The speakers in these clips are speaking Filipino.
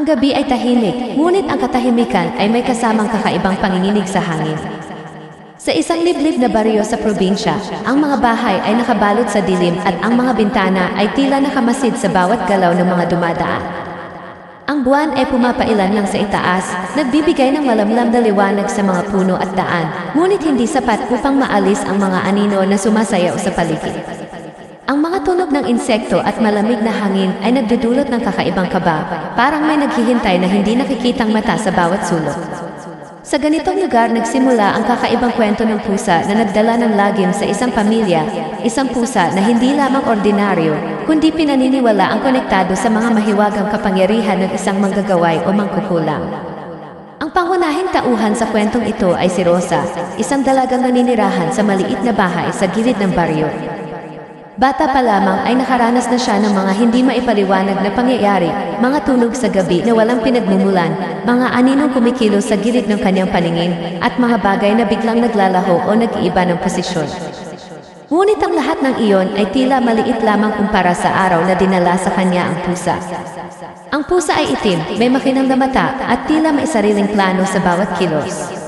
Ang gabi ay tahimik, ngunit ang katahimikan ay may kasamang kakaibang panginginig sa hangin. Sa isang liblib na baryo sa probinsya, ang mga bahay ay nakabalot sa dilim at ang mga bintana ay tila nakamasid sa bawat galaw ng mga dumadaan. Ang buwan ay pumapailan lang sa itaas, nagbibigay ng malamlam na liwanag sa mga puno at daan, ngunit hindi sapat upang maalis ang mga anino na sumasayaw sa paligid. Ang mga tunog ng insekto at malamig na hangin ay nagdudulot ng kakaibang kaba, parang may naghihintay na hindi nakikitang mata sa bawat sulok. Sa ganitong lugar nagsimula ang kakaibang kwento ng pusa na nagdala ng lagim sa isang pamilya, isang pusa na hindi lamang ordinaryo, kundi pinaniniwala ang konektado sa mga mahiwagang kapangyarihan ng isang manggagaway o mangkukulam. Ang pangunahing tauhan sa kwentong ito ay si Rosa, isang dalagang naninirahan sa maliit na bahay sa gilid ng baryo. Bata pa lamang ay nakaranas na siya ng mga hindi maipaliwanag na pangyayari, mga tunog sa gabi na walang pinagmumulan, mga aninong kumikilos sa gilid ng kanyang paningin, at mga bagay na biglang naglalaho o nag-iiba ng posisyon. Ngunit ang lahat ng iyon ay tila maliit lamang kumpara sa araw na dinala sa kanya ang pusa. Ang pusa ay itim, may makinang na mata, at tila may sariling plano sa bawat kilos.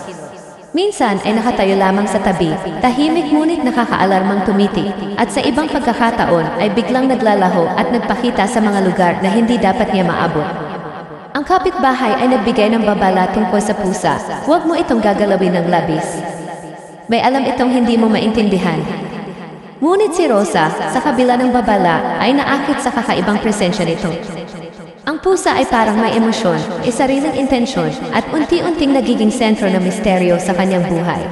Minsan ay nakatayo lamang sa tabi, tahimik ngunit nakakaalarmang tumitik, at sa ibang pagkakataon ay biglang naglalaho at nagpakita sa mga lugar na hindi dapat niya maabot. Ang kapitbahay ay nagbigay ng babala tungkol sa pusa, huwag mo itong gagalawin ng labis. May alam itong hindi mo maintindihan. Ngunit si Rosa, sa kabila ng babala, ay naakit sa kakaibang presensya nito. Ang pusa ay parang may emosyon, sariling intensyon, at unti-unting nagiging sentro ng misteryo sa kanyang buhay.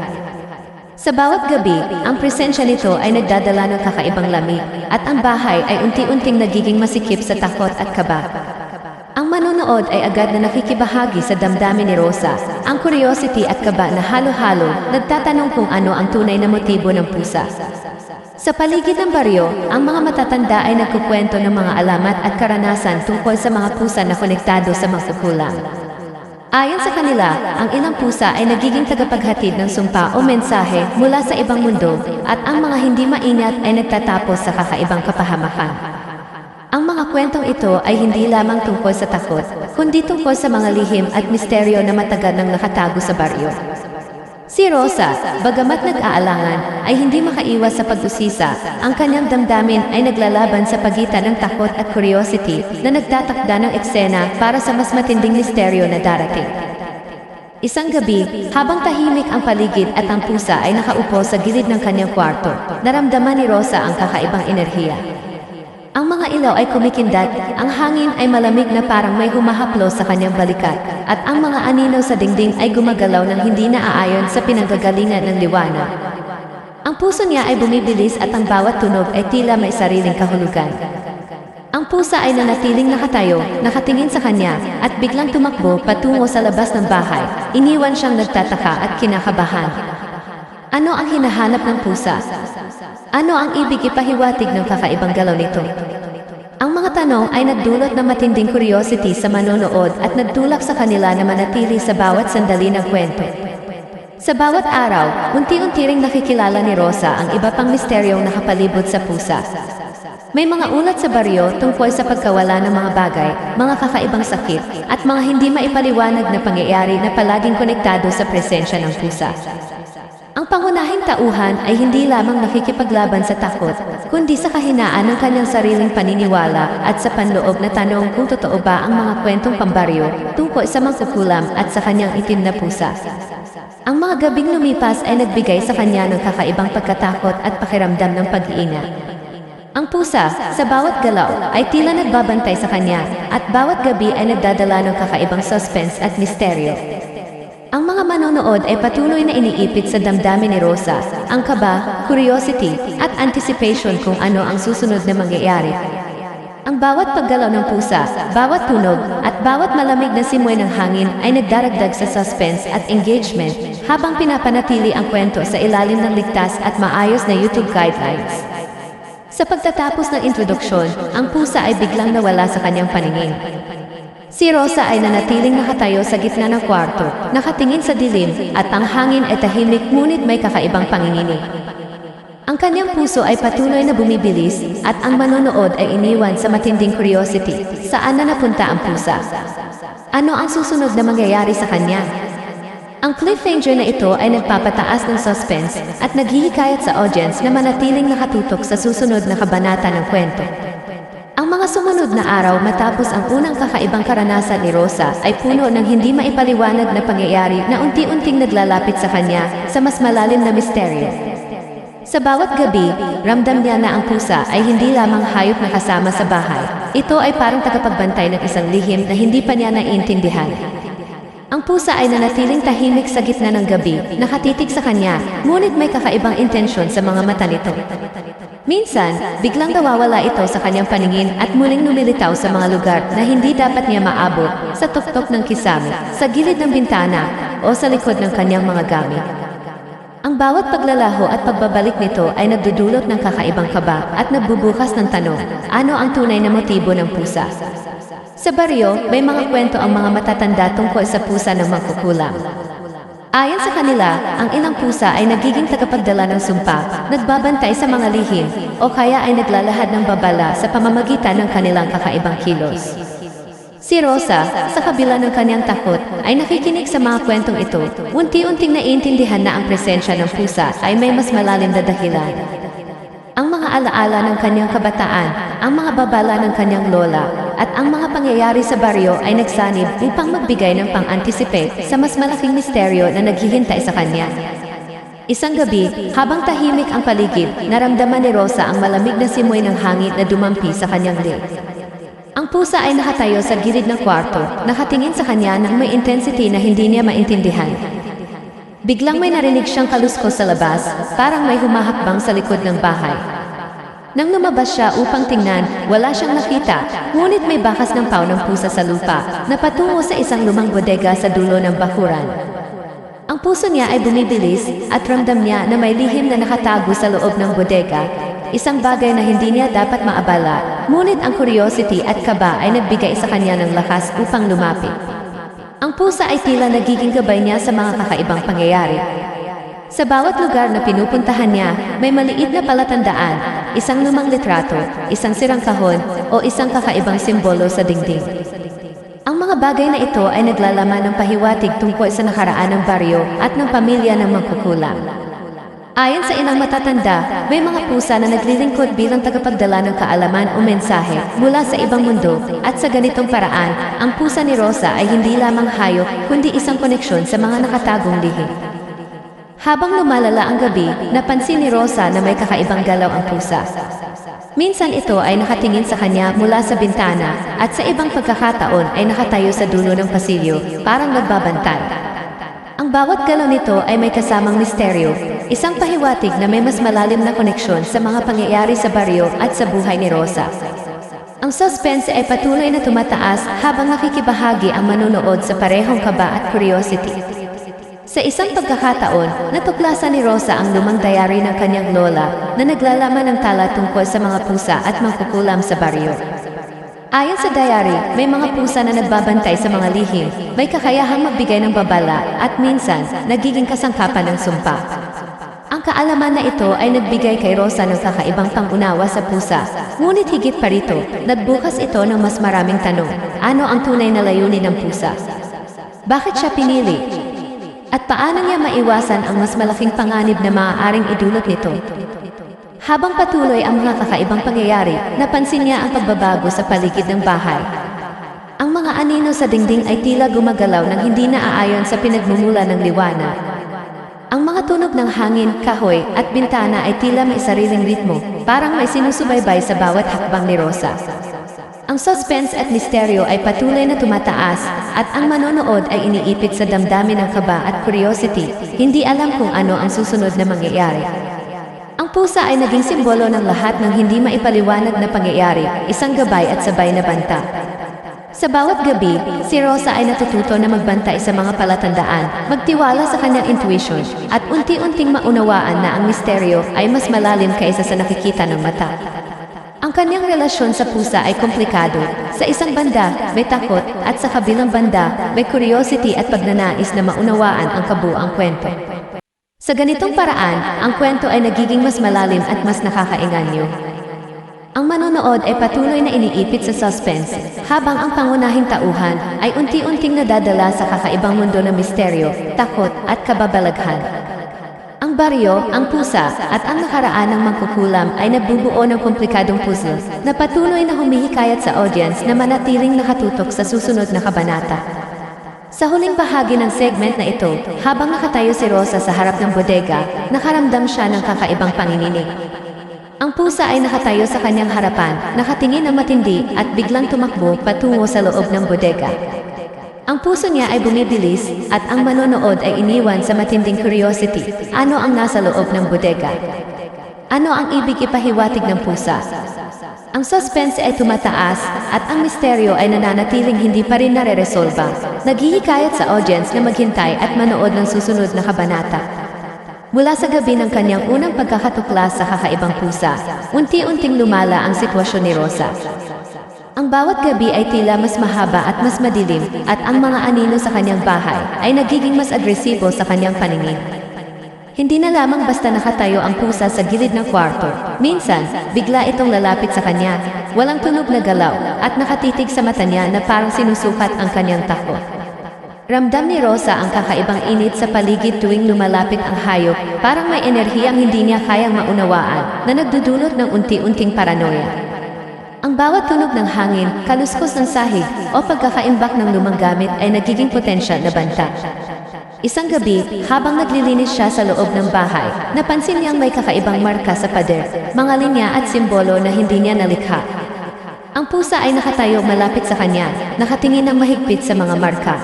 Sa bawat gabi, ang presensya nito ay nagdadala ng kakaibang lamig, at ang bahay ay unti-unting nagiging masikip sa takot at kaba. Ang manonood ay agad na nakikibahagi sa damdamin ni Rosa, ang curiosity at kaba na halo-halo, nagtatanong kung ano ang tunay na motibo ng pusa. Sa paligid ng baryo, ang mga matatanda ay nagkukwento ng mga alamat at karanasan tungkol sa mga pusa na konektado sa mangkukulam. Ayon sa kanila, ang ilang pusa ay nagiging tagapaghatid ng sumpa o mensahe mula sa ibang mundo, at ang mga hindi maingat ay nagtatapos sa kakaibang kapahamakan. Ang mga kwentong ito ay hindi lamang tungkol sa takot, kundi tungkol sa mga lihim at misteryo na matagal nang nakatago sa baryo. Si Rosa, bagamat nag-aalangan, ay hindi makaiwas sa pag-usisa. Ang kanyang damdamin ay naglalaban sa pagitan ng takot at curiosity na nagtatakda ng eksena para sa mas matinding misteryo na darating. Isang gabi, habang tahimik ang paligid at ang pusa ay nakaupo sa gilid ng kanyang kwarto, naramdaman ni Rosa ang kakaibang enerhiya. Ang mga ilaw ay kumikindat, ang hangin ay malamig na parang may humahaplo sa kanyang balikat, at ang mga anino sa dingding ay gumagalaw ng hindi naaayon sa pinanggagalingan ng liwanag. Ang puso niya ay bumibilis at ang bawat tunog ay tila may sariling kahulugan. Ang pusa ay nanatiling nakatayo, nakatingin sa kanya, at biglang tumakbo patungo sa labas ng bahay. Iniwan siyang nagtataka at kinakabahan. Ano ang hinahanap ng pusa? Ano ang ibig ipahiwatig ng kakaibang galaw nito? Ang mga tanong ay nagdulot ng matinding curiosity sa manonood at nagtulak sa kanila na manatili sa bawat sandali ng kwento. Sa bawat araw, unti-unti ring nakikilala ni Rosa ang iba pang misteryong nakapalibot sa pusa. May mga ulat sa baryo tungkol sa pagkawala ng mga bagay, mga kakaibang sakit, at mga hindi maipaliwanag na pangyayari na palaging konektado sa presensya ng pusa. Ang pangunahing tauhan ay hindi lamang nakikipaglaban sa takot, kundi sa kahinaan ng kanyang sariling paniniwala at sa panloob na tanong kung totoo ba ang mga kwentong pambaryo tungkol sa mangkukulam at sa kanyang itim na pusa. Ang mga gabing lumipas ay nagbigay sa kanya ng kakaibang pagkatakot at pakiramdam ng pag-iingat. Ang pusa, sa bawat galaw, ay tila nagbabantay sa kanya, at bawat gabi ay nagdadala ng kakaibang suspense at misteryo. Ang mga manonood ay patuloy na iniipit sa damdamin ni Rosa, ang kaba, curiosity, at anticipation kung ano ang susunod na mangyayari. Ang bawat paggalaw ng pusa, bawat tunog, at bawat malamig na simoy ng hangin ay nagdaragdag sa suspense at engagement habang pinapanatili ang kwento sa ilalim ng ligtas at maayos na YouTube guidelines. Sa pagtatapos ng introduksyon, ang pusa ay biglang nawala sa kanyang paningin. Si Rosa ay nanatiling nakatayo sa gitna ng kwarto, nakatingin sa dilim, at ang hangin ay tahimik ngunit may kakaibang panginginig. Ang kanyang puso ay patuloy na bumibilis at ang manonood ay iniwan sa matinding curiosity. Saan na napunta ang pusa? Ano ang susunod na mangyayari sa kanya? Ang cliffhanger na ito ay nagpapataas ng suspense at naghihikayat sa audience na manatiling nakatutok sa susunod na kabanata ng kwento. Ang mga sumunod na araw matapos ang unang kakaibang karanasan ni Rosa ay puno ng hindi maipaliwanag na pangyayari na unti-unting naglalapit sa kanya sa mas malalim na misteryo. Sa bawat gabi, ramdam niya na ang pusa ay hindi lamang hayop na kasama sa bahay. Ito ay parang tagapagbantay ng isang lihim na hindi pa niya naiintindihan. Ang pusa ay nanatiling tahimik sa gitna ng gabi, nakatitig sa kanya, ngunit may kakaibang intensyon sa mga mata nito. Minsan, biglang nawawala ito sa kanyang paningin at muling lumilitaw sa mga lugar na hindi dapat niya maabot, sa tuktok ng kisame, sa gilid ng bintana, o sa likod ng kanyang mga gamit. Ang bawat paglalaho at pagbabalik nito ay nagdudulot ng kakaibang kaba at nagbubukas ng tanong, ano ang tunay na motibo ng pusa? Sa baryo, may mga kwento ang mga matatanda tungkol sa pusa ng mangkukulam. Ayon sa kanila, ang ilang pusa ay nagiging tagapagdala ng sumpa, nagbabantay sa mga lihim, o kaya ay naglalahad ng babala sa pamamagitan ng kanilang kakaibang kilos. Si Rosa, sa kabila ng kanyang takot, ay nakikinig sa mga kwentong ito. Unti-unting naiintindihan na ang presensya ng pusa ay may mas malalim na dahilan. Ang mga alaala ng kanyang kabataan, ang mga babala ng kanyang lola, at ang mga pangyayari sa baryo ay nagsanib upang magbigay ng pang-anticipate sa mas malaking misteryo na naghihintay sa kanya. Isang gabi, habang tahimik ang paligid, naramdaman ni Rosa ang malamig na simoy ng hangin na dumampi sa kanyang leg. Ang pusa ay nakatayo sa gilid ng kwarto, nakatingin sa kanya ng may intensity na hindi niya maintindihan. Biglang may narinig siyang kaluskos sa labas, parang may humahakbang sa likod ng bahay. Nang lumabas siya upang tingnan, wala siyang nakita, ngunit may bakas ng paw ng pusa sa lupa, na patungo sa isang lumang bodega sa dulo ng bakuran. Ang puso niya ay bumibilis, at ramdam niya na may lihim na nakatago sa loob ng bodega, isang bagay na hindi niya dapat maabala, ngunit ang curiosity at kaba ay nagbigay sa kanya ng lakas upang lumapit. Ang pusa ay tila nagiging gabay niya sa mga kakaibang pangyayari. Sa bawat lugar na pinupuntahan niya, may maliit na palatandaan, isang lumang litrato, isang sirang kahon, o isang kakaibang simbolo sa dingding. Ang mga bagay na ito ay naglalaman ng pahiwatig tungkol sa nakaraan ng baryo at ng pamilya ng mangkukulam. Ayon sa ilang matatanda, may mga pusa na naglilingkod bilang tagapagdala ng kaalaman o mensahe mula sa ibang mundo, at sa ganitong paraan, ang pusa ni Rosa ay hindi lamang hayop kundi isang koneksyon sa mga nakatagong lihim. Habang lumalala ang gabi, napansin ni Rosa na may kakaibang galaw ang pusa. Minsan ito ay nakatingin sa kanya mula sa bintana, at sa ibang pagkakataon ay nakatayo sa dulo ng pasilyo, parang nagbabantay. Ang bawat galaw nito ay may kasamang misteryo, isang pahiwatig na may mas malalim na koneksyon sa mga pangyayari sa baryo at sa buhay ni Rosa. Ang suspense ay patuloy na tumataas habang nakikibahagi ang manonood sa parehong kaba at curiosity. Sa isang pagkakataon, natuklasan ni Rosa ang lumang diary ng kanyang lola na naglalaman ng tala tungkol sa mga pusa at mangkukulam sa baryo. Ayon sa diary, may mga pusa na nagbabantay sa mga lihim, may kakayahang magbigay ng babala, at minsan, nagiging kasangkapan ng sumpa. Ang kaalaman na ito ay nagbigay kay Rosa ng kakaibang pangunawa sa pusa, ngunit higit pa rito, nagbukas ito ng mas maraming tanong. Ano ang tunay na layunin ng pusa? Bakit siya pinili? At paano niya maiwasan ang mas malaking panganib na maaaring idulot nito? Habang patuloy ang mga kakaibang pangyayari, napansin niya ang pagbabago sa paligid ng bahay. Ang mga anino sa dingding ay tila gumagalaw nang hindi naaayon sa pinagmumula ng liwanag. Ang mga tunog ng hangin, kahoy, at bintana ay tila may sariling ritmo, parang may sinusubaybay sa bawat hakbang ni Rosa. Ang suspense at misteryo ay patuloy na tumataas, at ang manonood ay iniipit sa damdamin ng kaba at curiosity, hindi alam kung ano ang susunod na mangyayari. Ang pusa ay naging simbolo ng lahat ng hindi maipaliwanag na pangyayari, isang gabay at sabay na banta. Sa bawat gabi, si Rosa ay natututo na magbantay sa mga palatandaan, magtiwala sa kanyang intuition, at unti-unting maunawaan na ang misteryo ay mas malalim kaysa sa nakikita ng mata. Ang kanyang relasyon sa pusa ay komplikado. Sa isang banda, may takot, at sa kabilang banda, may curiosity at pagnanais na maunawaan ang kabuuang kwento. Sa ganitong paraan, ang kwento ay nagiging mas malalim at mas nakakainganyo. Ang manonood ay patuloy na iniipit sa suspense, habang ang pangunahing tauhan ay unti-unting nadadala sa kakaibang mundo ng misteryo, takot at kababalaghan. Ang baryo, ang pusa, at ang nakaraan ng mangkukulam ay nagbubuo ng komplikadong puzzle na patuloy na humihikayat sa audience na manatiling nakatutok sa susunod na kabanata. Sa huling bahagi ng segment na ito, habang nakatayo si Rosa sa harap ng bodega, nakaramdam siya ng kakaibang panginginig. Ang pusa ay nakatayo sa kanyang harapan, nakatingin ng matindi at biglang tumakbo patungo sa loob ng bodega. Ang puso niya ay bumibilis at ang manonood ay iniwan sa matinding curiosity. Ano ang nasa loob ng bodega? Ano ang ibig ipahiwatig ng pusa? Ang suspense ay tumataas at ang misteryo ay nananatiling hindi pa rin nare-resolba. Naghihikayat sa audience na maghintay at manood ng susunod na kabanata. Mula sa gabi ng kanyang unang pagkakatuklas sa kakaibang pusa, unti-unting lumala ang sitwasyon ni Rosa. Ang bawat gabi ay tila mas mahaba at mas madilim at ang mga anino sa kanyang bahay ay nagiging mas agresibo sa kanyang paningin. Hindi na lamang basta nakatayo ang pusa sa gilid ng kwarto. Minsan, bigla itong lalapit sa kanya, walang tunog na galaw, at nakatitig sa mata niya na parang sinusukat ang kanyang takot. Ramdam ni Rosa ang kakaibang init sa paligid tuwing lumalapit ang hayop, parang may enerhiyang hindi niya kayang maunawaan na nagdudulot ng unti-unting paranoia. Ang bawat tunog ng hangin, kaluskos ng sahig, o pagkakaimbak ng lumang gamit ay nagiging potensyal na banta. Isang gabi, habang naglilinis siya sa loob ng bahay, napansin niyang may kakaibang marka sa pader, mga linya at simbolo na hindi niya nalikha. Ang pusa ay nakatayo malapit sa kanya, nakatingin ng mahigpit sa mga marka.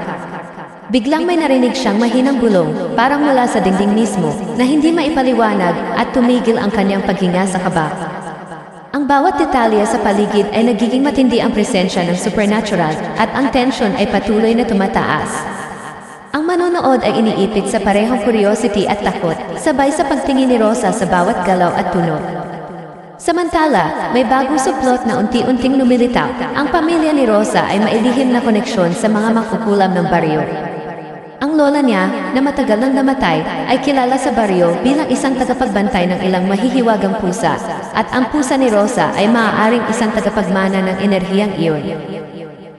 Biglang may narinig siyang mahinang bulong, parang mula sa dingding mismo, na hindi maipaliwanag at tumigil ang kanyang paghinga sa kaba. Ang bawat detalye sa paligid ay nagiging matindi ang presensya ng supernatural at ang tensyon ay patuloy na tumataas. Ang manonood ay iniipit sa parehong curiosity at takot, sabay sa pagtingin ni Rosa sa bawat galaw at tunog. Samantala, may bagong suplot na unti-unting lumilitaw. Ang pamilya ni Rosa ay mailihim na koneksyon sa mga mangkukulam ng baryo. Ang lola niya, na matagal nang namatay, ay kilala sa baryo bilang isang tagapagbantay ng ilang mahihiwagang pusa, at ang pusa ni Rosa ay maaaring isang tagapagmana ng enerhiyang iyon.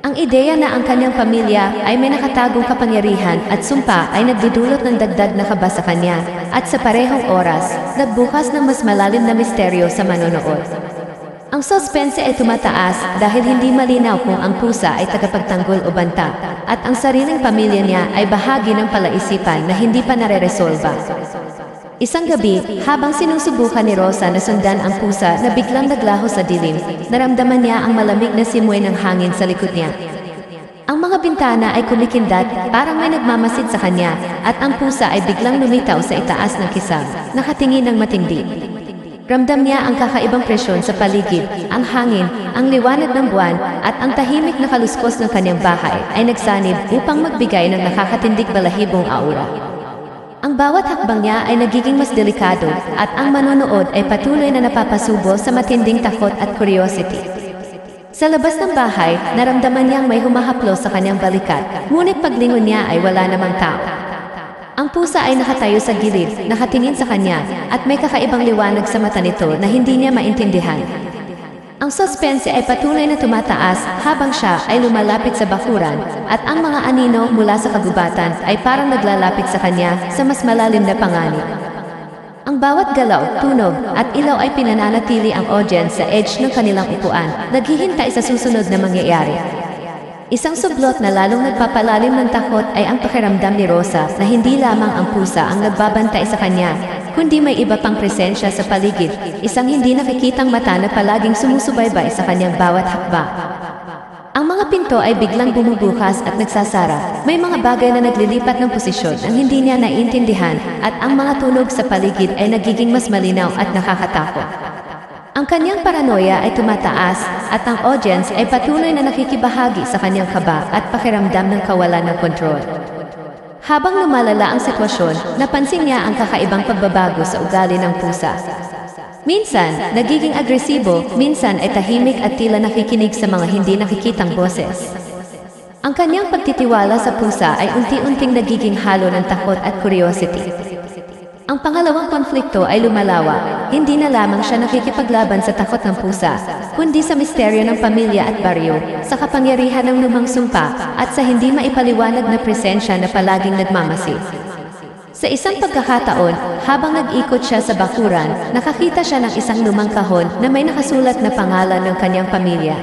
Ang ideya na ang kanyang pamilya ay may nakatagong kapangyarihan at sumpa ay nagdudulot ng dagdag na kaba sa kanya, at sa parehong oras, nagbukas ng mas malalim na misteryo sa manonood. Ang suspense ay tumataas dahil hindi malinaw kung ang pusa ay tagapagtanggol o banta, at ang sariling pamilya niya ay bahagi ng palaisipan na hindi pa nare-resolba. Isang gabi, habang sinusubukan ni Rosa na sundan ang pusa na biglang naglaho sa dilim, naramdaman niya ang malamig na simoy ng hangin sa likod niya. Ang mga bintana ay kumikindat, parang may nagmamasid sa kanya, at ang pusa ay biglang lumitaw sa itaas ng kisam, nakatingin ng matindi. Ramdam niya ang kakaibang presyon sa paligid, ang hangin, ang liwanag ng buwan, at ang tahimik na kaluskos ng kanyang bahay ay nagsanib upang magbigay ng nakakatindig balahibong aura. Ang bawat hakbang niya ay nagiging mas delikado at ang manonood ay patuloy na napapasubo sa matinding takot at curiosity. Sa labas ng bahay, naramdaman niyang may humahaplo sa kanyang balikat, ngunit paglingon niya ay wala namang tao. Ang pusa ay nakatayo sa gilid, nakatingin sa kanya, at may kakaibang liwanag sa mata nito na hindi niya maintindihan. Ang suspense ay patuloy na tumataas habang siya ay lumalapit sa bakuran, at ang mga anino mula sa kagubatan ay parang naglalapit sa kanya sa mas malalim na panganib. Ang bawat galaw, tunog, at ilaw ay pinananatili ang audience sa edge ng kanilang upuan, naghihintay sa susunod na mangyayari. Isang sublot na lalong nagpapalalim ng takot ay ang pakiramdam ni Rosa na hindi lamang ang pusa ang nagbabantay sa kanya, kundi may iba pang presensya sa paligid, isang hindi nakikitang mata na palaging sumusubaybay sa kanyang bawat hakbang. Ang mga pinto ay biglang bumubukas at nagsasara, may mga bagay na naglilipat ng posisyon ang hindi niya naiintindihan, at ang mga tunog sa paligid ay nagiging mas malinaw at nakakatakot. Ang kanyang paranoia ay tumataas, at ang audience ay patuloy na nakikibahagi sa kanyang kaba at pakiramdam ng kawalan ng kontrol. Habang lumalala ang sitwasyon, napansin niya ang kakaibang pagbabago sa ugali ng pusa. Minsan, nagiging agresibo, minsan ay tahimik at tila nakikinig sa mga hindi nakikitang boses. Ang kanyang pagtitiwala sa pusa ay unti-unting nagiging halo ng takot at curiosity. Ang pangalawang konflikto ay lumalawa. Hindi na lamang siya nakikipaglaban sa takot ng pusa, kundi sa misteryo ng pamilya at baryo, sa kapangyarihan ng lumang sumpa, at sa hindi maipaliwanag na presensya na palaging nagmamasid. Sa isang pagkakataon, habang nag-ikot siya sa bakuran, nakakita siya ng isang lumang kahon na may nakasulat na pangalan ng kanyang pamilya.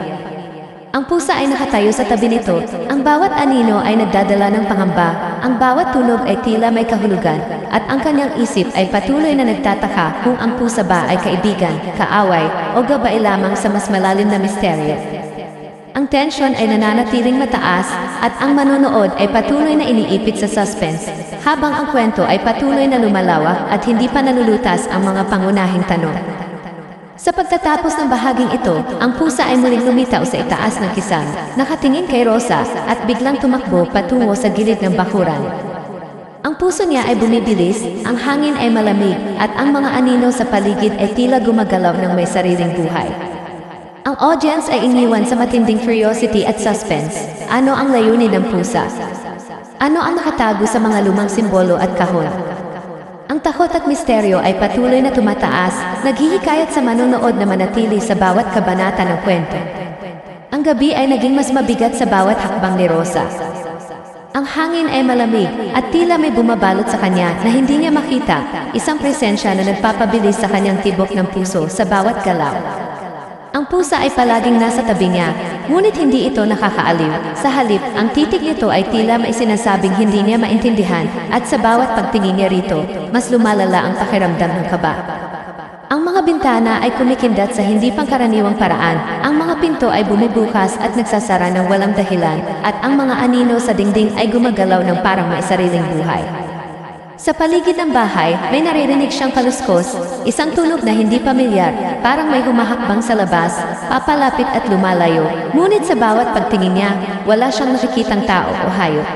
Ang pusa ay nakatayo sa tabi nito. Ang bawat anino ay nagdadala ng pangamba, ang bawat tunog ay tila may kahulugan, at ang kanyang isip ay patuloy na nagtataka kung ang pusa ba ay kaibigan, kaaway, o gabay lamang sa mas malalim na misteryo. Ang tensyon ay nananatiling mataas, at ang manonood ay patuloy na iniipit sa suspense, habang ang kwento ay patuloy na lumalawak at hindi pa nalulutas ang mga pangunahing tanong. Sa pagtatapos ng bahaging ito, ang pusa ay muling lumitaw sa itaas ng kisang, nakatingin kay Rosa, at biglang tumakbo patungo sa gilid ng bakuran. Ang puso niya ay bumibilis, ang hangin ay malamig, at ang mga anino sa paligid ay tila gumagalaw ng may sariling buhay. Ang audience ay iniwan sa matinding curiosity at suspense. Ano ang layunin ng pusa? Ano ang nakatago sa mga lumang simbolo at kahon? Ang takot at misteryo ay patuloy na tumataas, naghihikayat sa manonood na manatili sa bawat kabanata ng kwento. Ang gabi ay naging mas mabigat sa bawat hakbang ni Rosa. Ang hangin ay malamig, at tila may bumabalot sa kanya na hindi niya makita, isang presensya na nagpapabilis sa kanyang tibok ng puso sa bawat galaw. Ang pusa ay palaging nasa tabi niya, ngunit hindi ito nakakaaliw. Sa halip, ang titig nito ay tila may sinasabing hindi niya maintindihan, at sa bawat pagtingin niya rito, mas lumalala ang pakiramdam ng kaba. Ang mga bintana ay kumikindat sa hindi pangkaraniwang paraan, ang mga pinto ay bumubukas at nagsasara ng walang dahilan, at ang mga anino sa dingding ay gumagalaw ng parang may sariling buhay. Sa paligid ng bahay, may naririnig siyang kaluskos, isang tunog na hindi pamilyar, parang may humahakbang sa labas, papalapit at lumalayo, ngunit sa bawat pagtingin niya, wala siyang nakikitang tao o hayop.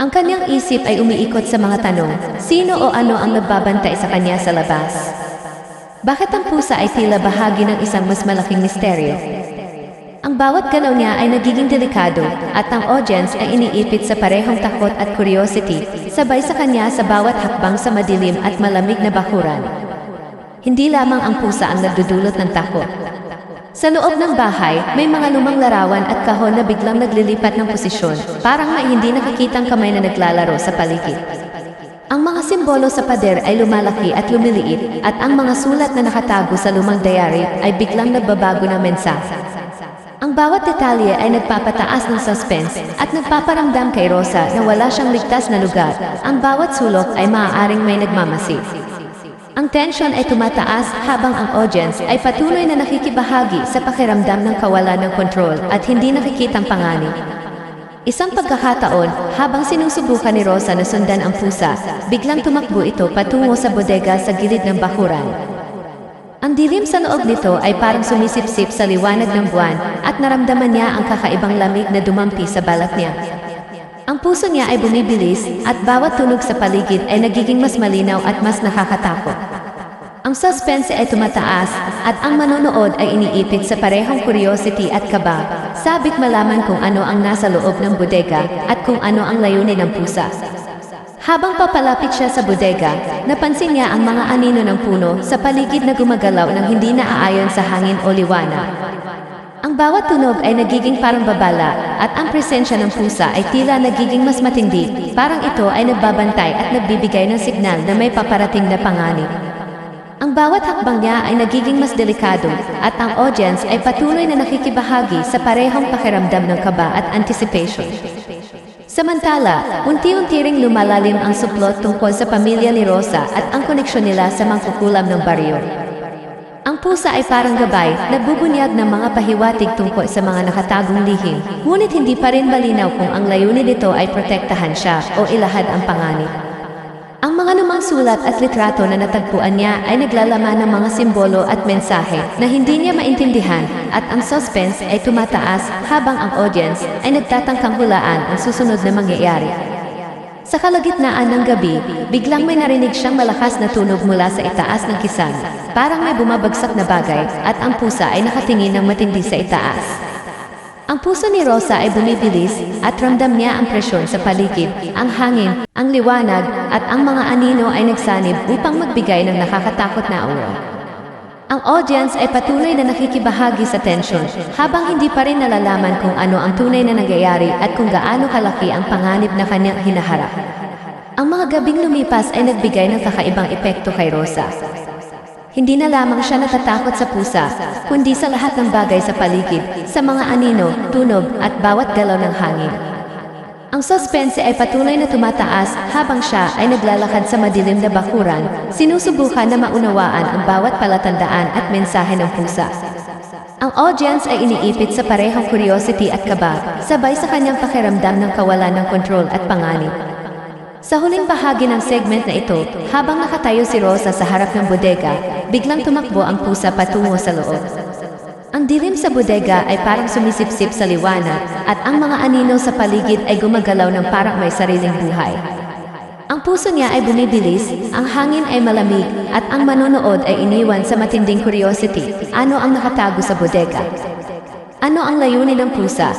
Ang kanyang isip ay umiikot sa mga tanong, sino o ano ang nagbabantay sa kanya sa labas? Bakit ang pusa ay tila bahagi ng isang mas malaking misteryo? Ang bawat galaw niya ay nagiging delikado, at ang audience ay iniipit sa parehong takot at curiosity, sabay sa kanya sa bawat hakbang sa madilim at malamig na bakuran. Hindi lamang ang pusa ang nagdudulot ng takot. Sa loob ng bahay, may mga lumang larawan at kahon na biglang naglilipat ng posisyon, parang may hindi nakikitang kamay na naglalaro sa paligid. Ang mga simbolo sa pader ay lumalaki at lumiliit, at ang mga sulat na nakatago sa lumang diary ay biglang nagbabago ng mensahe. Ang bawat detalye ay nagpapataas ng suspense at nagpaparamdam kay Rosa na wala siyang ligtas na lugar. Ang bawat sulok ay maaaring may nagmamasid. Ang tensyon ay tumataas habang ang audience ay patuloy na nakikibahagi sa pakiramdam ng kawalan ng kontrol at hindi nakikitang panganib. Isang pagkakataon, habang sinusubukan ni Rosa na sundan ang pusa, biglang tumakbo ito patungo sa bodega sa gilid ng bakuran. Ang dilim sa loob nito ay parang sumisipsip sa liwanag ng buwan, at naramdaman niya ang kakaibang lamig na dumampi sa balat niya. Ang puso niya ay bumibilis, at bawat tunog sa paligid ay nagiging mas malinaw at mas nakakatakot. Ang suspense ay tumataas, at ang manonood ay iniipit sa parehong curiosity at kaba, sabik malaman kung ano ang nasa loob ng bodega at kung ano ang layunin ng pusa. Habang papalapit siya sa bodega, napansin niya ang mga anino ng puno sa paligid na gumagalaw ng hindi naaayon sa hangin o liwanag. Ang bawat tunog ay nagiging parang babala, at ang presensya ng pusa ay tila nagiging mas matindi, parang ito ay nagbabantay at nagbibigay ng signal na may paparating na panganib. Ang bawat hakbang niya ay nagiging mas delikado, at ang audience ay patuloy na nakikibahagi sa parehong pakiramdam ng kaba at anticipation. Samantala, unti-unti ring lumalalim ang suplot tungkol sa pamilya ni Rosa at ang koneksyon nila sa mangkukulam ng baryo. Ang pusa ay parang gabay, nagbubunyag ng mga pahiwatig tungkol sa mga nakatagong lihim, ngunit hindi pa rin malinaw kung ang layunin nito ay protektahan siya o ilahad ang panganib. Ang mga lumang sulat at litrato na natagpuan niya ay naglalaman ng mga simbolo at mensahe na hindi niya maintindihan, at ang suspense ay tumataas habang ang audience ay nagtatangkang hulaan ang susunod na mangyayari. Sa kalagitnaan ng gabi, biglang may narinig siyang malakas na tunog mula sa itaas ng kisang, parang may bumabagsak na bagay, at ang pusa ay nakatingin ng matindi sa itaas. Ang puso ni Rosa ay bumibilis at ramdam niya ang presyon sa paligid, ang hangin, ang liwanag, at ang mga anino ay nagsanib upang magbigay ng nakakatakot na aura. Ang audience ay patuloy na nakikibahagi sa tensyon habang hindi pa rin nalalaman kung ano ang tunay na nangyayari at kung gaano kalaki ang panganib na kanyang hinaharap. Ang mga gabing lumipas ay nagbigay ng kakaibang epekto kay Rosa. Hindi na lamang siya natatakot sa pusa, kundi sa lahat ng bagay sa paligid, sa mga anino, tunog, at bawat galaw ng hangin. Ang suspense ay patuloy na tumataas habang siya ay naglalakad sa madilim na bakuran, sinusubukan na maunawaan ang bawat palatandaan at mensahe ng pusa. Ang audience ay iniipit sa parehong curiosity at kaba, sabay sa kanyang pakiramdam ng kawalan ng kontrol at panganib. Sa huling bahagi ng segment na ito, habang nakatayo si Rosa sa harap ng bodega, biglang tumakbo ang pusa patungo sa loob. Ang dilim sa bodega ay parang sumisipsip sa liwanag, at ang mga anino sa paligid ay gumagalaw ng parang may sariling buhay. Ang puso niya ay bumibilis, ang hangin ay malamig, at ang manonood ay iniwan sa matinding curiosity. Ano ang nakatago sa bodega? Ano ang layunin ng pusa?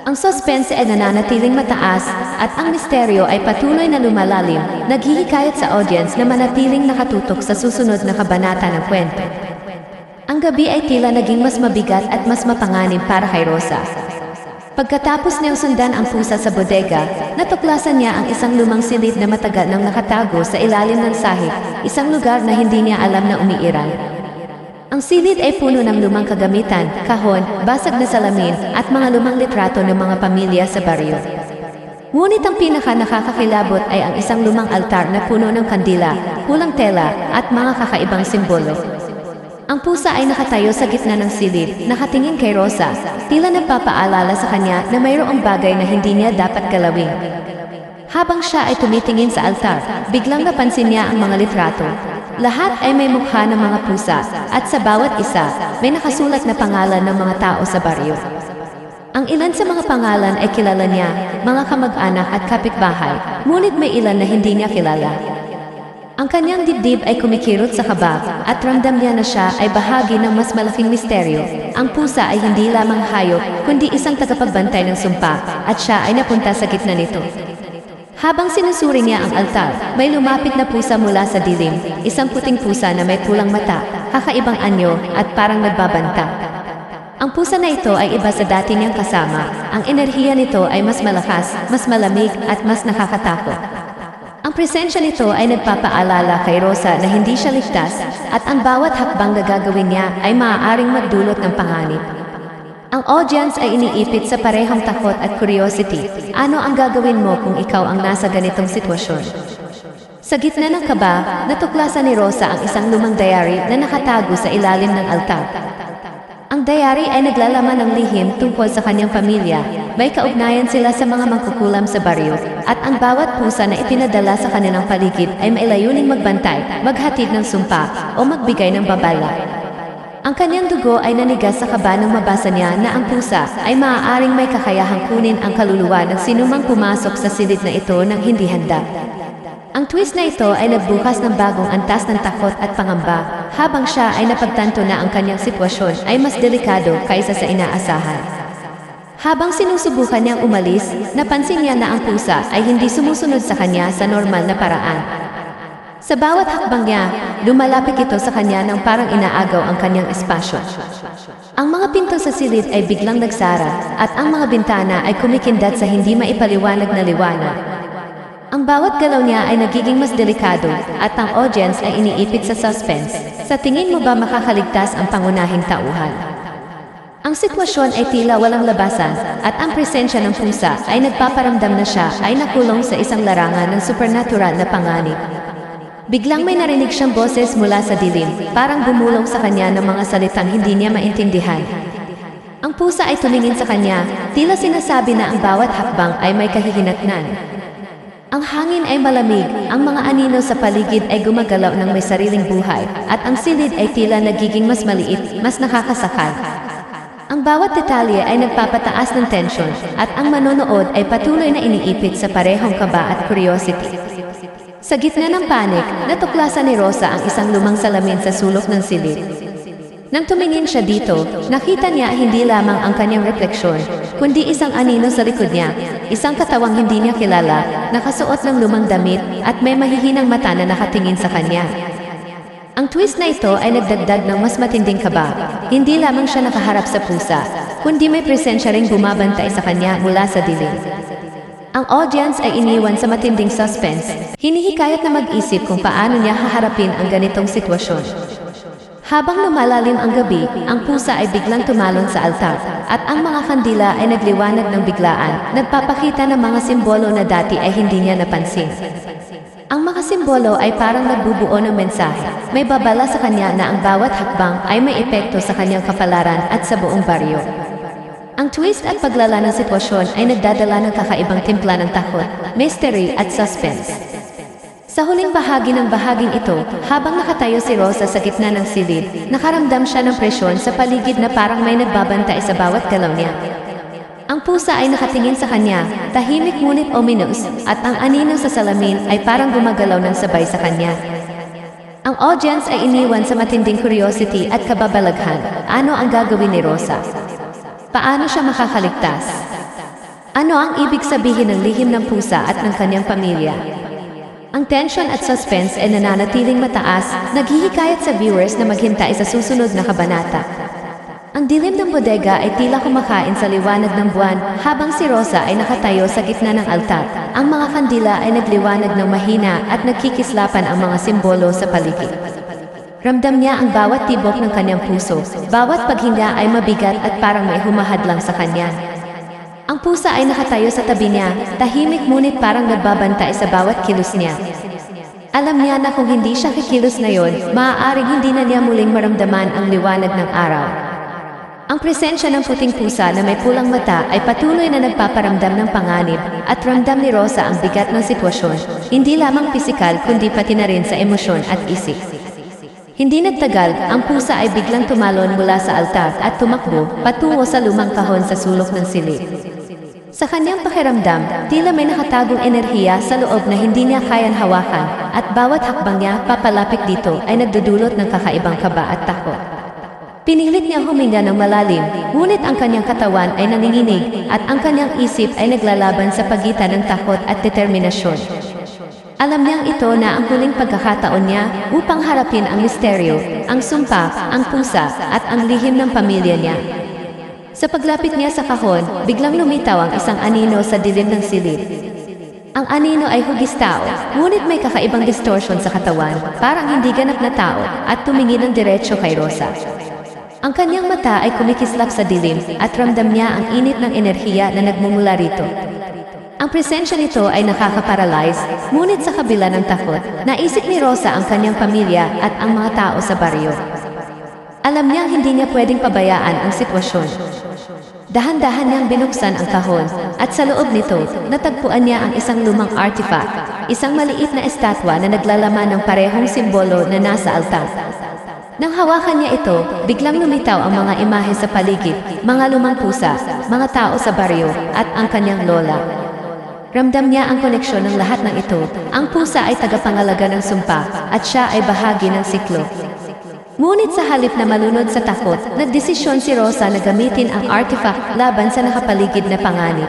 Ang suspense ay nananatiling mataas at ang misteryo ay patuloy na lumalalim, naghihikayat sa audience na manatiling nakatutok sa susunod na kabanata ng kwento. Ang gabi ay tila naging mas mabigat at mas mapanganib para kay Rosa. Pagkatapos niyang sundan ang pusa sa bodega, natuklasan niya ang isang lumang silid na matagal nang nakatago sa ilalim ng sahig, isang lugar na hindi niya alam na umiiral. Ang silid ay puno ng lumang kagamitan, kahon, basag na salamin, at mga lumang litrato ng mga pamilya sa baryo. Ngunit ang pinaka-nakakakilabot ay ang isang lumang altar na puno ng kandila, pulang tela, at mga kakaibang simbolo. Ang pusa ay nakatayo sa gitna ng silid, nakatingin kay Rosa, tila nagpapaalala sa kanya na mayroong bagay na hindi niya dapat galawin. Habang siya ay tumitingin sa altar, biglang napansin niya ang mga litrato. Lahat ay may mukha ng mga pusa, at sa bawat isa, may nakasulat na pangalan ng mga tao sa baryo. Ang ilan sa mga pangalan ay kilala niya, mga kamag-anak at kapitbahay, ngunit may ilan na hindi niya kilala. Ang kanyang dibdib ay kumikirot sa kaba, at ramdam niya na siya ay bahagi ng mas malaking misteryo. Ang pusa ay hindi lamang hayop, kundi isang tagapagbantay ng sumpa, at siya ay napunta sa gitna nito. Habang sinusuri niya ang altar, may lumapit na pusa mula sa dilim, isang puting pusa na may pulang mata, kakaibang anyo, at parang nagbabanta. Ang pusa na ito ay iba sa dati niyang kasama, ang enerhiya nito ay mas malakas, mas malamig, at mas nakakatakot. Ang presensya nito ay nagpapaalala kay Rosa na hindi siya ligtas, at ang bawat hakbang na gagawin niya ay maaaring magdulot ng panganib. Ang audience ay iniipit sa parehong takot at curiosity. Ano ang gagawin mo kung ikaw ang nasa ganitong sitwasyon? Sa gitna ng kaba, natuklasan ni Rosa ang isang lumang diary na nakatago sa ilalim ng altar. Ang diary ay naglalaman ng lihim tungkol sa kanyang pamilya. May kaugnayan sila sa mga mangkukulam sa baryo, at ang bawat pusa na ipinadala sa kanilang paligid ay may layuning magbantay, maghatid ng sumpa, o magbigay ng babala. Ang kanyang dugo ay nanigas sa kaba nang mabasa niya na ang pusa ay maaaring may kakayahang kunin ang kaluluwa ng sinumang pumasok sa silid na ito nang hindi handa. Ang twist na ito ay nagbukas ng bagong antas ng takot at pangamba, habang siya ay napagtanto na ang kanyang sitwasyon ay mas delikado kaysa sa inaasahan. Habang sinusubukan niyang umalis, napansin niya na ang pusa ay hindi sumusunod sa kanya sa normal na paraan. Sa bawat hakbang niya, lumalapit ito sa kanya nang parang inaagaw ang kanyang espasyo. Ang mga pinto sa silid ay biglang nagsara, at ang mga bintana ay kumikindat sa hindi maipaliwanag na liwanag. Ang bawat galaw niya ay nagiging mas delikado, at ang audience ay iniipit sa suspense. Sa tingin mo ba makakaligtas ang pangunahing tauhan? Ang sitwasyon ay tila walang labasan, at ang presensya ng pusa ay nagpaparamdam na siya ay nakulong sa isang larangan ng supernatural na panganib. Biglang may narinig siyang boses mula sa dilim, parang bumulong sa kanya ng mga salitang hindi niya maintindihan. Ang pusa ay tumingin sa kanya, tila sinasabi na ang bawat hakbang ay may kahihinatnan. Ang hangin ay malamig, ang mga anino sa paligid ay gumagalaw ng may sariling buhay, at ang silid ay tila nagiging mas maliit, mas nakakasakal. Ang bawat detalye ay nagpapataas ng tensyon, at ang manonood ay patuloy na iniipit sa parehong kaba at curiosity. Sa gitna ng panik, natuklasan ni Rosa ang isang lumang salamin sa sulok ng silid. Nang tumingin siya dito, nakita niya hindi lamang ang kanyang refleksyon, kundi isang anino sa likod niya, isang katawang hindi niya kilala, nakasuot ng lumang damit at may mahihinang mata na nakatingin sa kanya. Ang twist na ito ay nagdagdag ng mas matinding kaba. Hindi lamang siya nakaharap sa pusa, kundi may presensya ring bumabantay sa kanya mula sa dilim. Ang audience ay iniwan sa matinding suspense. Hinihikayat na mag-isip kung paano niya haharapin ang ganitong sitwasyon. Habang lumalalim ang gabi, ang pusa ay biglang tumalon sa altar, at ang mga kandila ay nagliwanag ng biglaan, nagpapakita ng mga simbolo na dati ay hindi niya napansin. Ang mga simbolo ay parang nagbubuo ng mensahe. May babala sa kanya na ang bawat hakbang ay may epekto sa kanyang kapalaran at sa buong baryo. Ang twist at paglala ng sitwasyon ay nagdadala ng kakaibang timpla ng takot, mystery at suspense. Sa huling bahagi ng bahaging ito, habang nakatayo si Rosa sa gitna ng silid, nakaramdam siya ng presyon sa paligid na parang may nagbabantay sa bawat galaw niya. Ang pusa ay nakatingin sa kanya, tahimik ngunit ominous, at ang anino sa salamin ay parang gumagalaw ng sabay sa kanya. Ang audience ay iniwan sa matinding curiosity at kababalaghan. Ano ang gagawin ni Rosa? Paano siya makakaligtas? Ano ang ibig sabihin ng lihim ng pusa at ng kanyang pamilya? Ang tension at suspense ay nananatiling mataas, naghihikayat sa viewers na maghintay sa susunod na kabanata. Ang dilim ng bodega ay tila kumakain sa liwanag ng buwan, habang si Rosa ay nakatayo sa gitna ng altar. Ang mga kandila ay nagliwanag ng mahina at nagkikislapan ang mga simbolo sa paligid. Ramdam niya ang bawat tibok ng kanyang puso, bawat paghinga ay mabigat at parang may humahadlang sa kanya. Ang pusa ay nakatayo sa tabi niya, tahimik ngunit parang nagbabantay sa bawat kilos niya. Alam niya na kung hindi siya kikilos ngayon, maaaring hindi na niya muling maramdaman ang liwanag ng araw. Ang presensya ng puting pusa na may pulang mata ay patuloy na nagpaparamdam ng panganib, at ramdam ni Rosa ang bigat ng sitwasyon, hindi lamang pisikal kundi pati na rin sa emosyon at isip. Hindi nagtagal, ang pusa ay biglang tumalon mula sa altar at tumakbo patungo sa lumang kahon sa sulok ng silid. Sa kanyang pakiramdam, tila may nakatagong enerhiya sa loob na hindi niya kayang hawakan, at bawat hakbang niya papalapit dito ay nagdudulot ng kakaibang kaba at takot. Pinilit niyang huminga ng malalim, ngunit ang kanyang katawan ay nanginginig at ang kanyang isip ay naglalaban sa pagitan ng takot at determinasyon. Alam niyang ito na ang huling pagkakataon niya upang harapin ang misteryo, ang sumpa, ang pusa, at ang lihim ng pamilya niya. Sa paglapit niya sa kahon, biglang lumitaw ang isang anino sa dilim ng silid. Ang anino ay hugis tao, ngunit may kakaibang distortion sa katawan, parang hindi ganap na tao, at tumingin ng diretsyo kay Rosa. Ang kanyang mata ay kumikislap sa dilim, at ramdam niya ang init ng enerhiya na nagmumula rito. Ang presensya nito ay nakaka-paralyze, ngunit sa kabila ng takot, naisip ni Rosa ang kanyang pamilya at ang mga tao sa baryo. Alam niyang hindi niya pwedeng pabayaan ang sitwasyon. Dahan-dahan niyang binuksan ang kahon, at sa loob nito, natagpuan niya ang isang lumang artifact, isang maliit na estatwa na naglalaman ng parehong simbolo na nasa altar. Nang hawakan niya ito, biglang lumitaw ang mga imahe sa paligid, mga lumang pusa, mga tao sa baryo, at ang kanyang lola. Ramdam niya ang koneksyon ng lahat ng ito. Ang pusa ay tagapangalaga ng sumpa, at siya ay bahagi ng siklo. Ngunit sa halip na malunod sa takot, nagdesisyon si Rosa na gamitin ang artifact laban sa nakapaligid na panganib.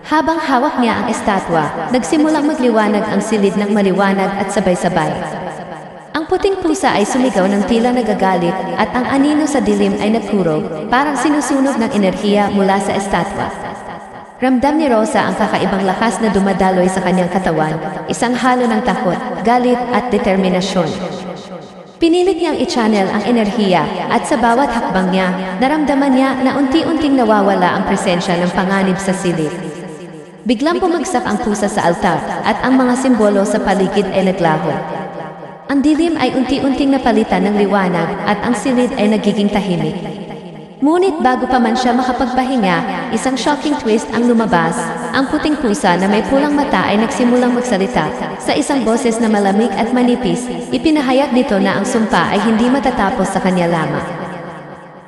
Habang hawak niya ang estatwa, nagsimulang magliwanag ang silid ng maliwanag at sabay-sabay. Ang puting pusa ay sumigaw ng tila nagagalit, at ang anino sa dilim ay nagkurog, parang sinusunog ng enerhiya mula sa estatwa. Ramdam ni Rosa ang kakaibang lakas na dumadaloy sa kanyang katawan, isang halo ng takot, galit at determinasyon. Pinilit niyang i-channel ang enerhiya, at sa bawat hakbang niya, naramdaman niya na unti-unting nawawala ang presensya ng panganib sa silid. Biglang bumagsak ang pusa sa altar, at ang mga simbolo sa paligid ay naglaho. Ang dilim ay unti-unting napalitan ng liwanag, at ang silid ay nagiging tahimik. Ngunit bago pa man siya makapagpahinga, isang shocking twist ang lumabas. Ang puting pusa na may pulang mata ay nagsimulang magsalita. Sa isang boses na malamig at manipis, ipinahayag nito na ang sumpa ay hindi matatapos sa kanya lamang.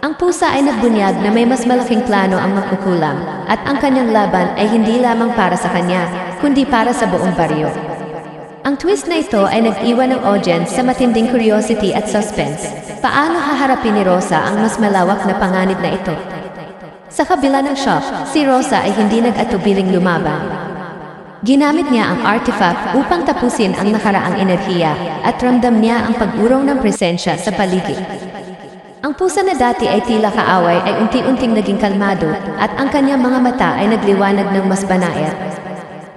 Ang pusa ay nagbunyag na may mas malaking plano ang magkukulang, at ang kanyang laban ay hindi lamang para sa kanya, kundi para sa buong baryo. Ang twist na ito ay nag-iwan ng audience sa matinding curiosity at suspense. Paano haharapin ni Rosa ang mas malawak na panganib na ito? Sa kabila ng shock, si Rosa ay hindi nag-atubiling lumaban. Ginamit niya ang artifact upang tapusin ang nakaraang enerhiya at ramdam niya ang pag-urong ng presensya sa paligid. Ang pusa na dati ay tila kaaway ay unti-unting naging kalmado at ang kanyang mga mata ay nagliwanag ng mas banayad.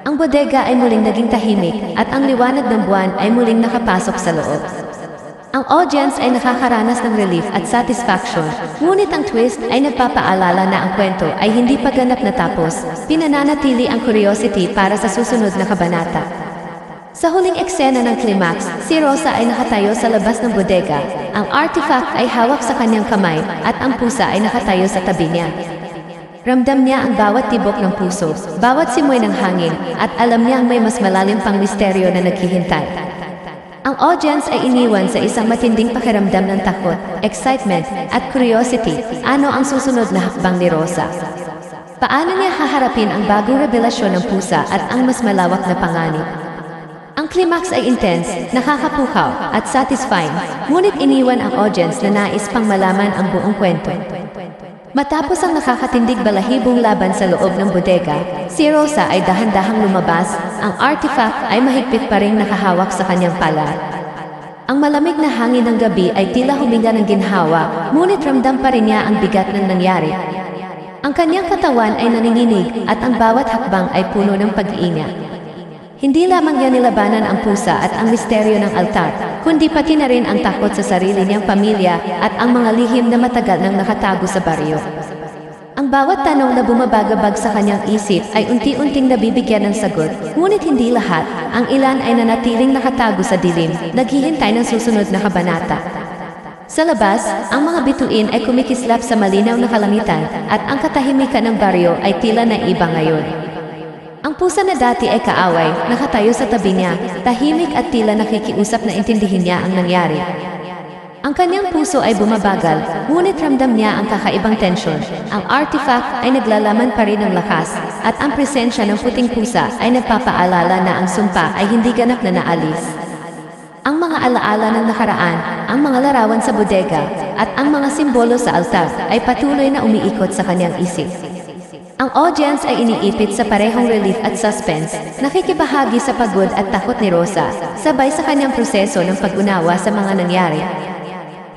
Ang bodega ay muling naging tahimik at ang liwanag ng buwan ay muling nakapasok sa loob. Ang audience ay nakakaranas ng relief at satisfaction, ngunit ang twist ay nagpapaalala na ang kwento ay hindi pa ganap natapos, pinananatili ang curiosity para sa susunod na kabanata. Sa huling eksena ng climax, si Rosa ay nakatayo sa labas ng bodega, ang artifact ay hawak sa kanyang kamay at ang pusa ay nakatayo sa tabi niya. Ramdam niya ang bawat tibok ng puso, bawat simoy ng hangin, at alam niyang may mas malalim pang misteryo na naghihintay. Ang audience ay iniwan sa isang matinding pakiramdam ng takot, excitement, at curiosity. Ano ang susunod na hakbang ni Rosa? Paano niya haharapin ang bagong revelasyon ng pusa at ang mas malawak na panganib? Ang climax ay intense, nakakapukaw, at satisfying, ngunit iniwan ang audience na nais pang malaman ang buong kwento. Matapos ang nakakatindig balahibong laban sa loob ng bodega, si Rosa ay dahan-dahang lumabas, ang artifact ay mahigpit pa ring nakahawak sa kanyang pala. Ang malamig na hangin ng gabi ay tila huminga ng ginhawa, ngunit ramdam pa rin niya ang bigat ng nangyari. Ang kanyang katawan ay nanginginig at ang bawat hakbang ay puno ng pag-iingat. Hindi lamang niya nilabanan ang pusa at ang misteryo ng altar, kundi pati na rin ang takot sa sarili niyang pamilya at ang mga lihim na matagal nang nakatago sa baryo. Ang bawat tanong na bumabagabag sa kanyang isip ay unti-unting nabibigyan ng sagot, ngunit hindi lahat, ang ilan ay nanatiling nakatago sa dilim, naghihintay ng susunod na kabanata. Sa labas, ang mga bituin ay kumikislap sa malinaw na kalangitan at ang katahimikan ng baryo ay tila naiba ngayon. Ang pusa na dati ay kaaway, nakatayo sa tabi niya, tahimik at tila nakikiusap na intindihin niya ang nangyari. Ang kanyang puso ay bumabagal, ngunit ramdam niya ang kakaibang tensyon. Ang artifact ay naglalaman pa rin ng lakas, at ang presensya ng puting pusa ay nagpapaalala na ang sumpa ay hindi ganap na naalis. Ang mga alaala ng nakaraan, ang mga larawan sa bodega, at ang mga simbolo sa altar ay patuloy na umiikot sa kanyang isip. Ang audience ay iniipit sa parehong relief at suspense, nakikibahagi sa pagod at takot ni Rosa, sabay sa kanyang proseso ng pag-unawa sa mga nangyari.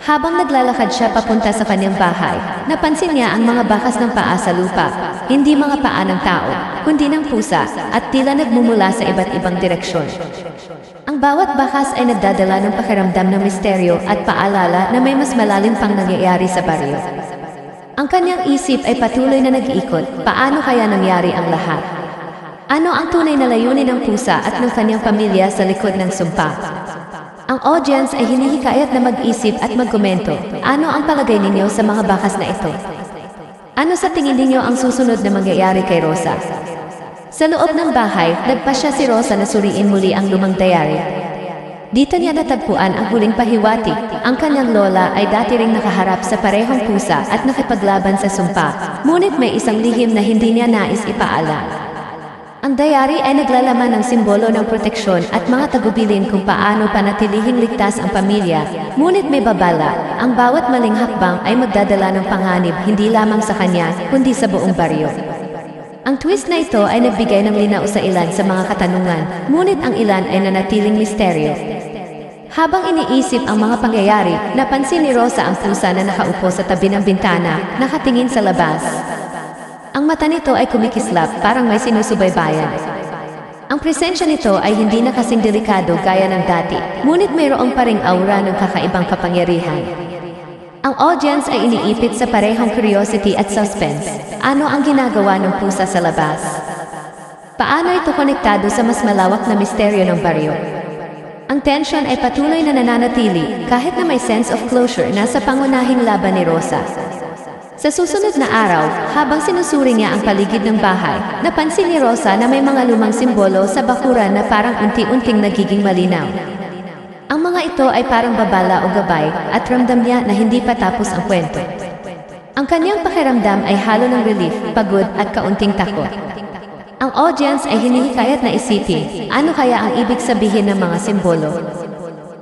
Habang naglalakad siya papunta sa kanyang bahay, napansin niya ang mga bakas ng paa sa lupa, hindi mga paa ng tao, kundi ng pusa, at tila nagmumula sa iba't ibang direksyon. Ang bawat bakas ay nagdadala ng pakiramdam ng misteryo at paalala na may mas malalim pang nangyayari sa baryo. Ang kanyang isip ay patuloy na nag-iikot, paano kaya nangyari ang lahat? Ano ang tunay na layunin ng pusa at ng kanyang pamilya sa likod ng sumpa? Ang audience ay hinihikayat na mag-isip at magkomento, ano ang palagay ninyo sa mga bakas na ito? Ano sa tingin ninyo ang susunod na mangyayari kay Rosa? Sa loob ng bahay, nagpasya si Rosa na suriin muli ang lumang diary. Dito niya natagpuan ang huling pahiwatig. Ang kanyang lola ay dati ring nakaharap sa parehong pusa at nakipaglaban sa sumpa, ngunit may isang lihim na hindi niya nais ipaalam. Ang diary ay naglalaman ng simbolo ng proteksyon at mga tagubilin kung paano panatilihing ligtas ang pamilya, ngunit may babala, ang bawat maling hakbang ay magdadala ng panganib hindi lamang sa kanya, kundi sa buong baryo. Ang twist na ito ay nagbigay ng linaw sa ilan sa mga katanungan, ngunit ang ilan ay nanatiling misteryo. Habang iniisip ang mga pangyayari, napansin ni Rosa ang pusa na nakaupo sa tabi ng bintana, nakatingin sa labas. Ang mata nito ay kumikislap, parang may sinusubaybayan. Ang presensya nito ay hindi na kasing delikado gaya ng dati, ngunit mayroong pa ring aura ng kakaibang kapangyarihan. Ang audience ay iniipit sa parehong curiosity at suspense. Ano ang ginagawa ng pusa sa labas? Paano ito konektado sa mas malawak na misteryo ng baryo? Ang tension ay patuloy na nananatili kahit na may sense of closure na sa pangunahing laban ni Rosa. Sa susunod na araw, habang sinusuri niya ang paligid ng bahay, napansin ni Rosa na may mga lumang simbolo sa bakuran na parang unti-unting nagiging malinaw. Ang mga ito ay parang babala o gabay at ramdam niya na hindi pa tapos ang kwento. Ang kanyang pakiramdam ay halo ng relief, pagod at kaunting takot. Ang audience ay hinihikayat na isipin, ano kaya ang ibig sabihin ng mga simbolo?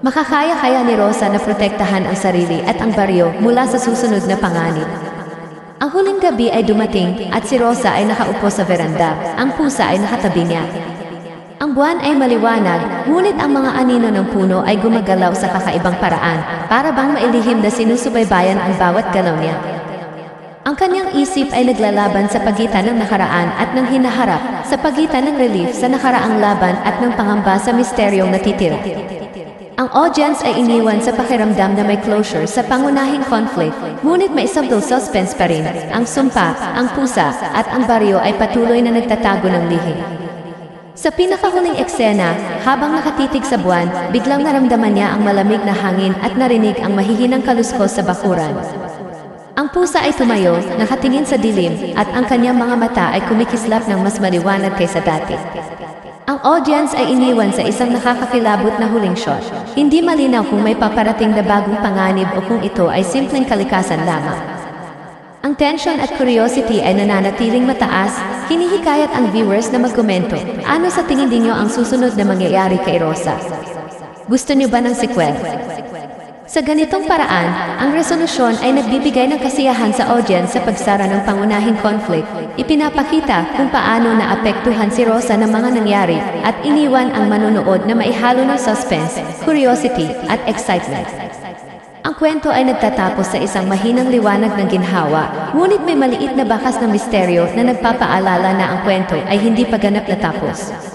Makakaya kaya ni Rosa na protektahan ang sarili at ang baryo mula sa susunod na panganib? Ang huling gabi ay dumating at si Rosa ay nakaupo sa veranda, ang pusa ay nakatabi niya. Ang buwan ay maliwanag, ngunit ang mga anino ng puno ay gumagalaw sa kakaibang paraan, para bang mailihim na sinusubaybayan ang bawat galaw niya. Ang kanyang isip ay naglalaban sa pagitan ng nakaraan at ng hinaharap, sa pagitan ng relief sa nakaraang laban at ng pangamba sa misteryong natitira. Ang audience ay iniwan sa pakiramdam na may closure sa pangunahing conflict, ngunit may subtle suspense pa rin. Ang sumpa, ang pusa, at ang baryo ay patuloy na nagtatago ng lihim. Sa pinakahuling eksena, habang nakatitig sa buwan, biglang naramdaman niya ang malamig na hangin at narinig ang mahihinang kaluskos sa bakuran. Ang pusa ay tumayo, nakatingin sa dilim, at ang kanyang mga mata ay kumikislap ng mas maliwanag kaysa dati. Ang audience ay iniwan sa isang nakakakilabot na huling shot. Hindi malinaw kung may paparating na bagong panganib o kung ito ay simpleng kalikasan lamang. Ang tension at curiosity ay nananatiling mataas, hinihikayat ang viewers na magkomento. Ano sa tingin ninyo ang susunod na mangyayari kay Rosa? Gusto niyo ba ng sequel? Sa ganitong paraan, ang resolusyon ay nagbibigay ng kasiyahan sa audience sa pagsara ng pangunahing conflict. Ipinapakita kung paano naapektuhan si Rosa ng mga nangyari at iniwan ang manonood na maihalo ng suspense, curiosity, at excitement. Ang kwento ay nagtatapos sa isang mahinang liwanag ng ginhawa, ngunit may maliit na bakas ng misteryo na nagpapaalala na ang kwento ay hindi pa ganap natapos.